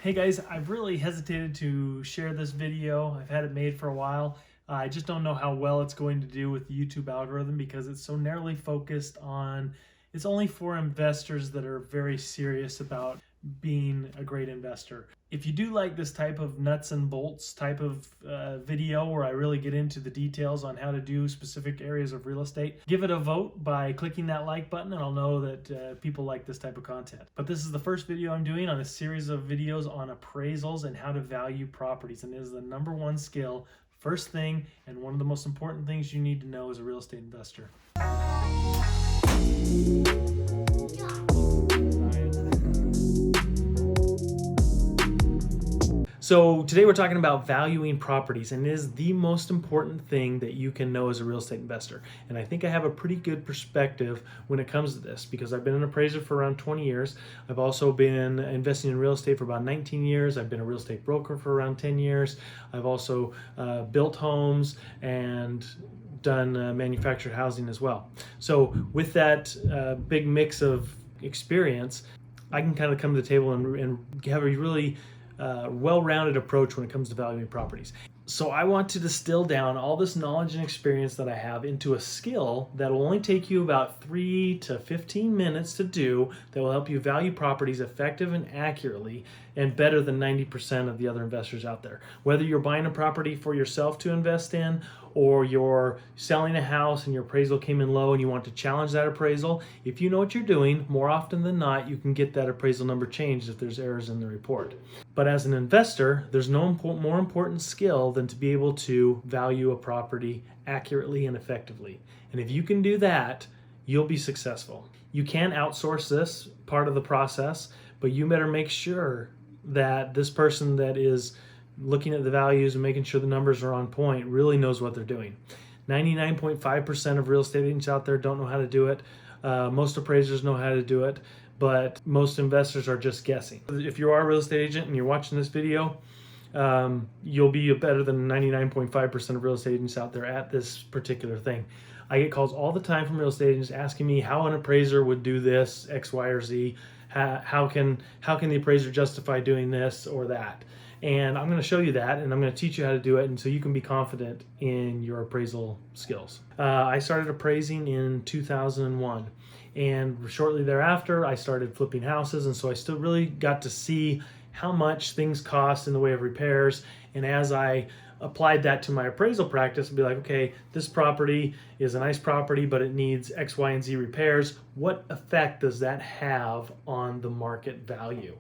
Hey guys, I've really hesitated to share this video. I've had it made for a while. I just don't know how well it's going to do with the YouTube algorithm because it's so narrowly focused on, it's only for investors that are very serious about being a great investor. If you do like this type of nuts and bolts type of video where I really get into the details on how to do specific areas of real estate, give it a vote by clicking that like button and I'll know that people like this type of content. But this is the first video I'm doing on a series of videos on appraisals and how to value properties, and it is the #1 skill, first thing, and one of the most important things you need to know as a real estate investor. So today we're talking about valuing properties, and it is the most important thing that you can know as a real estate investor. And I think I have a pretty good perspective when it comes to this because I've been an appraiser for around 20 years. I've also been investing in real estate for about 19 years. I've been a real estate broker for around 10 years. I've also built homes and done manufactured housing as well. So with that big mix of experience, I can kind of come to the table and have a really well-rounded approach when it comes to valuing properties. So I want to distill down all this knowledge and experience that I have into a skill that will only take you about 3 to 15 minutes to do, that will help you value properties effective and accurately and better than 90% of the other investors out there. Whether you're buying a property for yourself to invest in, or you're selling a house and your appraisal came in low and you want to challenge that appraisal, if you know what you're doing, more often than not, you can get that appraisal number changed if there's errors in the report. But as an investor, there's no more important skill than to be able to value a property accurately and effectively. And if you can do that, you'll be successful. You can outsource this part of the process, but you better make sure that this person that is looking at the values and making sure the numbers are on point really knows what they're doing. 99.5% of real estate agents out there don't know how to do it. Most appraisers know how to do it, but most investors are just guessing. If you are a real estate agent and you're watching this video, you'll be better than 99.5% of real estate agents out there at this particular thing. I get calls all the time from real estate agents asking me how an appraiser would do this, X, Y, or Z. How can the appraiser justify doing this or that? And I'm going to show you that, and I'm going to teach you how to do it, and so you can be confident in your appraisal skills. I started appraising in 2001, and shortly thereafter I started flipping houses, and so I still really got to see how much things cost in the way of repairs. And as I applied that to my appraisal practice, I'd be like, okay, this property is a nice property, but it needs X, Y, and Z repairs. What effect does that have on the market value?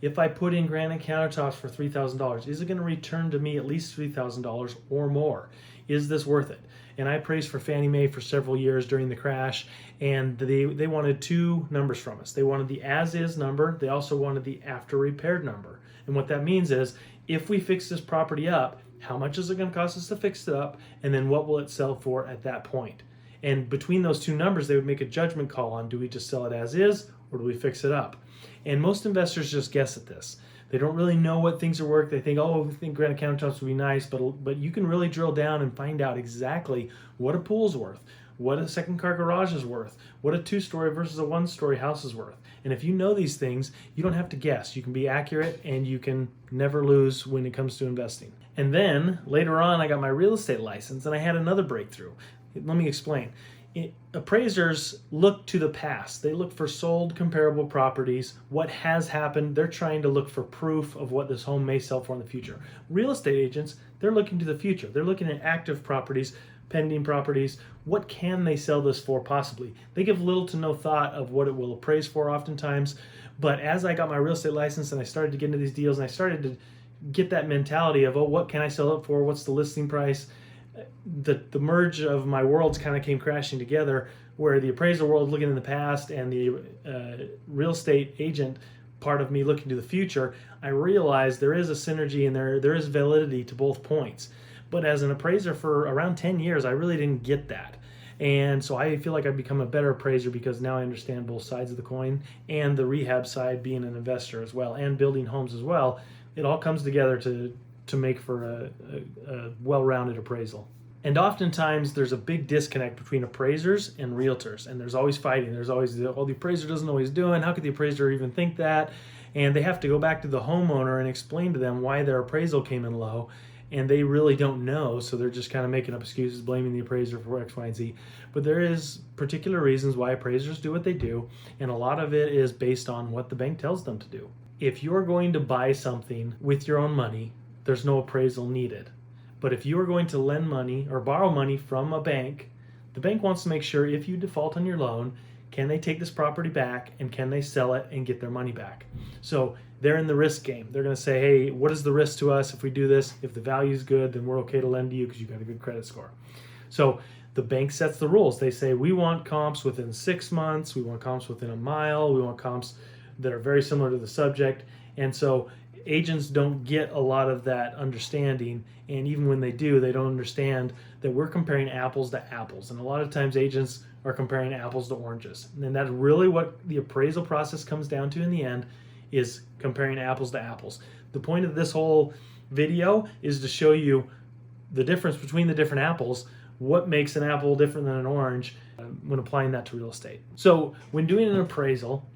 If I put in granite countertops for $3,000, is it going to return to me at least $3,000 or more? Is this worth it? And I appraised for Fannie Mae for several years during the crash, and they wanted two numbers from us. They wanted the as-is number. They also wanted the after-repaired number. And what that means is, if we fix this property up, how much is it going to cost us to fix it up? And then what will it sell for at that point? And between those two numbers, they would make a judgment call on, do we just sell it as is or do we fix it up? And most investors just guess at this. They don't really know what things are worth. They think, oh, we think granite countertops would be nice, but you can really drill down and find out exactly what a pool's worth, what a second car garage is worth, what a 2-story versus a 1-story house is worth. And if you know these things, you don't have to guess. You can be accurate, and you can never lose when it comes to investing. And then later on, I got my real estate license, and I had another breakthrough. Let me explain. Appraisers look to the past. They look for sold comparable properties, what has happened. They're trying to look for proof of what this home may sell for in the future. Real estate agents, they're looking to the future. They're looking at active properties, pending properties. What can they sell this for possibly? They give little to no thought of what it will appraise for oftentimes. But as I got my real estate license and I started to get into these deals and I started to get that mentality of, oh, what can I sell it for? What's the listing price? The merge of my worlds kind of came crashing together, where the appraisal world looking in the past and the real estate agent part of me looking to the future. I realized there is a synergy and there is validity to both points. But as an appraiser for around 10 years, I really didn't get that. And so I feel like I've become a better appraiser because now I understand both sides of the coin, and the rehab side, being an investor as well and building homes as well. It all comes together to make for a well-rounded appraisal. And oftentimes there's a big disconnect between appraisers and realtors, and there's always fighting. There's always, well, the appraiser doesn't know what he's doing. How could the appraiser even think that? and they have to go back to the homeowner and explain to them why their appraisal came in low, and they really don't know, so they're just kind of making up excuses, blaming the appraiser for X, Y, and Z. But there is particular reasons why appraisers do what they do, and a lot of it is based on what the bank tells them to do. If you're going to buy something with your own money, there's no appraisal needed. But if you are going to lend money or borrow money from a bank, the bank wants to make sure if you default on your loan, can they take this property back and can they sell it and get their money back? So they're in the risk game. They're going to say, hey, what is the risk to us if we do this? If the value is good, then we're okay to lend to you because you've got a good credit score. So the bank sets the rules. They say, we want comps within 6 months. We want comps within a mile. We want comps that are very similar to the subject. And so agents don't get a lot of that understanding, and even when they do, they don't understand that we're comparing apples to apples. And a lot of times agents are comparing apples to oranges. And that's really what the appraisal process comes down to in the end, is comparing apples to apples. The point of this whole video is to show you the difference between the different apples, what makes an apple different than an orange when applying that to real estate. So when doing an appraisal,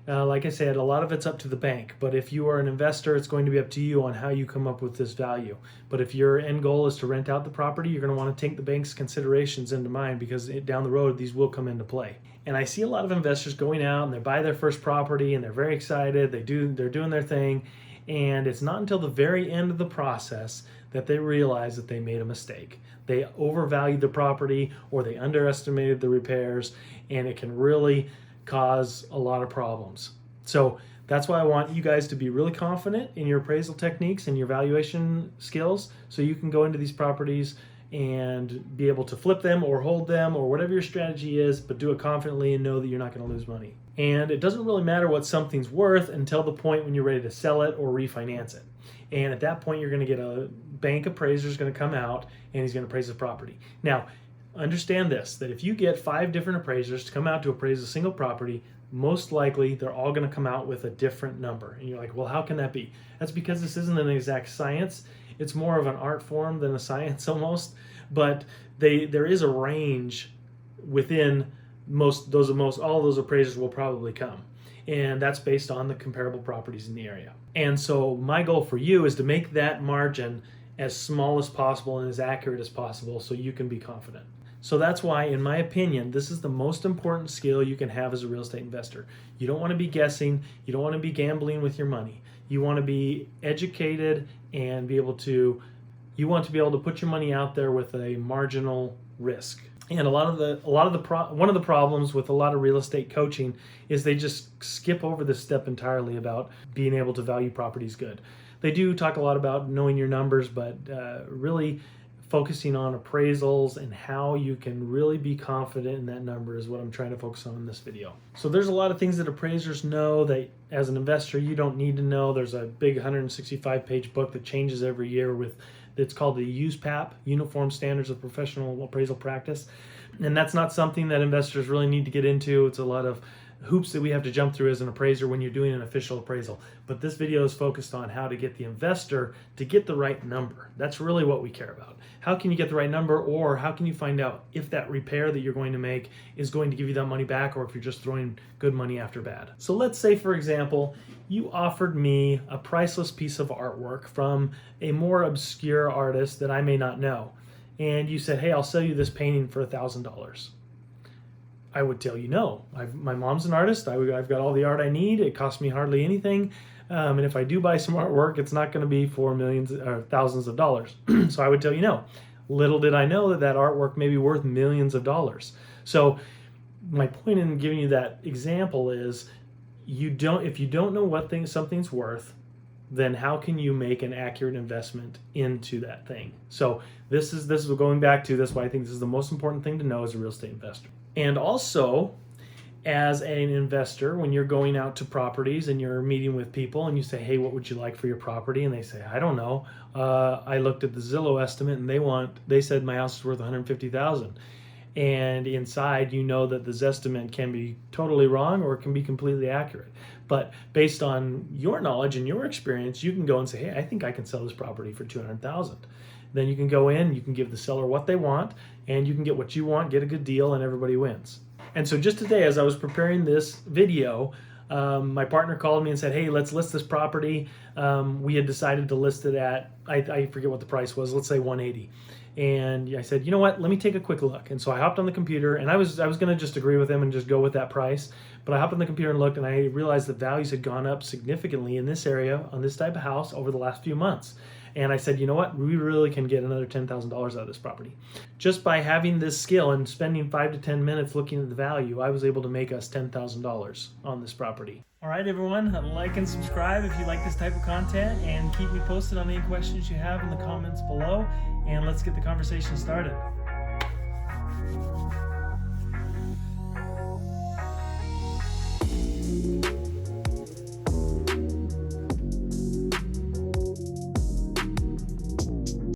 like I said, a lot of it's up to the bank, but if you are an investor, it's going to be up to you on how you come up with this value. But if your end goal is to rent out the property, you're going to want to take the bank's considerations into mind, because down the road, these will come into play. And I see a lot of investors going out and they buy their first property and they're very excited, they're doing their thing, and it's not until the very end of the process that they realize that they made a mistake. They overvalued the property or they underestimated the repairs, and it can really cause a lot of problems. So that's why I want you guys to be really confident in your appraisal techniques and your valuation skills, so you can go into these properties and be able to flip them or hold them or whatever your strategy is, but do it confidently and know that you're not going to lose money. And it doesn't really matter what something's worth until the point when you're ready to sell it or refinance it. And at that point, you're going to get a bank appraiser is going to come out and he's going to appraise the property. Now, understand this, that if you get 5 different appraisers to come out to appraise a single property, most likely they're all going to come out with a different number. And you're like, well, how can that be? That's because this isn't an exact science. It's more of an art form than a science almost. But there is a range within all those appraisers will probably come. And that's based on the comparable properties in the area. And so my goal for you is to make that margin as small as possible and as accurate as possible so you can be confident. So that's why, in my opinion, this is the most important skill you can have as a real estate investor. You don't want to be guessing. You don't want to be gambling with your money. You want to be educated and you want to be able to put your money out there with a marginal risk. And one of the problems with a lot of real estate coaching is they just skip over this step entirely about being able to value properties good. They do talk a lot about knowing your numbers, but really focusing on appraisals and how you can really be confident in that number is what I'm trying to focus on in this video. So there's a lot of things that appraisers know that as an investor you don't need to know. There's a big 165-page book that changes every year it's called the USPAP, Uniform Standards of Professional Appraisal Practice. And that's not something that investors really need to get into. It's a lot of hoops that we have to jump through as an appraiser when you're doing an official appraisal. But this video is focused on how to get the investor to get the right number. That's really what we care about. How can you get the right number, or how can you find out if that repair that you're going to make is going to give you that money back, or if you're just throwing good money after bad. So let's say, for example, you offered me a priceless piece of artwork from a more obscure artist that I may not know. And you said, hey, I'll sell you this painting for $1,000. I would tell you no. My mom's an artist. I've got all the art I need. It costs me hardly anything. And if I do buy some artwork, it's not going to be for millions or thousands of dollars. So I would tell you no. Little did I know that artwork may be worth millions of dollars. So my point in giving you that example is if you don't know what something's worth, then how can you make an accurate investment into that thing? So this is going back to this, why I think this is the most important thing to know as a real estate investor. And also, as an investor, when you're going out to properties and you're meeting with people and you say, hey, what would you like for your property? And they say, I don't know. I looked at the Zillow estimate and they said my house is worth $150,000. And inside, you know that this estimate can be totally wrong or it can be completely accurate. But based on your knowledge and your experience, you can go and say, hey, I think I can sell this property for $200,000. Then you can go in, you can give the seller what they want, and you can get what you want, get a good deal, and everybody wins. And so just today, as I was preparing this video, My partner called me and said, hey, let's list this property. We had decided to list it at, I forget what the price was, let's say 180. And I said, you know what, let me take a quick look. And so I hopped on the computer, and I was going to just agree with him and just go with that price. But I hopped on the computer and looked, and I realized the values had gone up significantly in this area on this type of house over the last few months. And I said, you know what, we really can get another $10,000 out of this property. Just by having this skill and spending 5 to 10 minutes looking at the value, I was able to make us $10,000 on this property. All right, everyone, like and subscribe if you like this type of content, and keep me posted on any questions you have in the comments below, and let's get the conversation started.